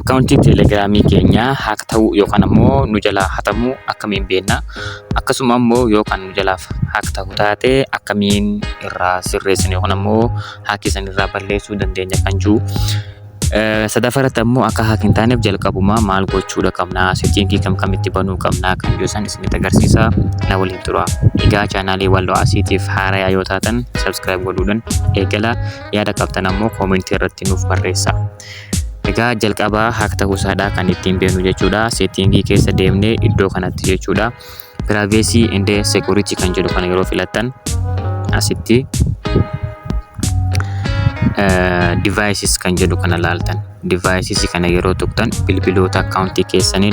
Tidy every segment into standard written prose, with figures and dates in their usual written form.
akkaawuntii teelegiraamii keenya haak ta'uu yookaan ammoo nu jalaa hatamuu akkamiin beekna? Akkasuma ammoo yookaan nu jalaaf haak ta'uu taate akkamiin irraa sirreessina yookaan ammoo haakii san irraa balleessuu dandeenya kan jiru. Sadaffaratti ammoo akka haak hin taaneef jalqabuma maal gochuudha qabna? Settingii kam itti banuu qabna kan jiru san isinitti agarsiisa. Na waliin tura. Egaa chaanaalii Walloo Asiitiif haaraa yoo taatan subscribe godhuudhaan eegala. Yaada qabdan ammoo koomentii irratti nuuf barreessa. Egaa jalqabaa haak ta'uu isaadha kan ittiin beeknu jechuudha. Settingii keessa deemnee iddoo kanatti jechuudha. Privacy and security kan jedhu kana yeroo filattan asitti devices kan jedhu kana laaltan. Devices kana yeroo tuqxan bilbiloota akkaawuntii keessanii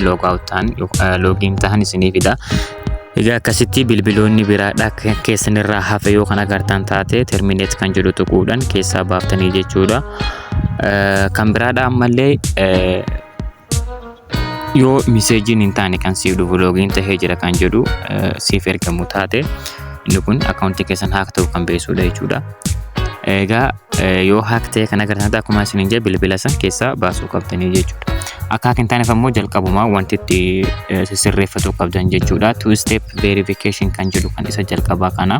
login ta'an isinii fida. Egaa akkasitti bilbiloonni biraadha keessan irraa hafe yoo kan agartan taate terminate kan jedhu tuquudhaan keessaa baaftanii jechuudha. Kan biraadha ammallee yoo miseejiin hin taane kan siif dhufu login ta'ee jira kan jedhu siif ergamu taate inni kun akkaawuntii keessan haak ta'uu kan beeksisuudha jechuudha. Egaa yoo haak ta'e kan agartan taate akkuma isin jedhe bilbila san keessaa baasuu qabdanii jechuudha. Akka haak hin taaneef ammoo jalqabuma wanti itti sirreeffachuu qabdan jechuudha. Two step verification kan jedhu kan isa jalqabaa kana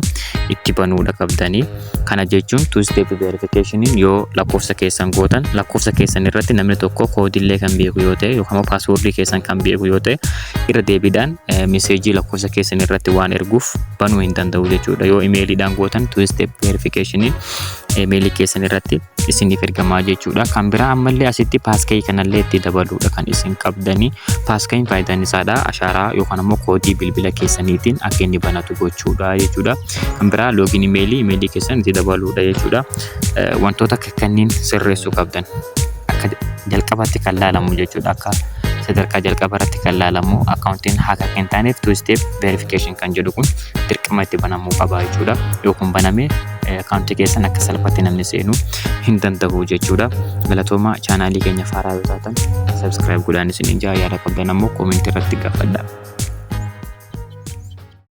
itti banuudha qabdanii. Kana jechuun two step verificationin yoo lakkoofsa keessan gootan lakkoofsa keessan irratti namni tokko koodiillee kan beeku yoo ta'e yookaan immoo paaswoordii keessan kan beeku yoo ta'e irra deebiidhaan meseejii lakkoofsa keessan irratti waan erguuf banuu hin danda'u jechuudha. Yoo imeeliidhaan gootan two step verificationin imeelii keessan irratti isiniif ergamaa jechuudha. Kan biraa ammallee asitti paaskii kanallee itti dabaluudha kan isin qabdanii. Paaskiin faayidaan isaadha ashaaraa yookaan ammoo koodii bilbila keessaniitiin akka inni banatu gochuudha jechuudha. Kan biraa login imeelii keessan itti dabaluudha jechuudha. Wantoota kanneen sirreessuu qabdan akka jalqabatti kan laalamu jechuudha. Akka sadarkaa jalqabarratti kan laalamu akkaawuntiin haaka hin taaneef two step verification kan jedhu kun dirqama itti banamuu qaba jechuudha. Yoo kun baname akkaawuntii keessan akka salphatti namni seenuu hin danda'u jechuudha. Galatooma chaanaalii keenya haaraa yoo taatan subscribe godhaan isiniin jaa yaada qabdan ammoo koomentii irratti gaafadhaa.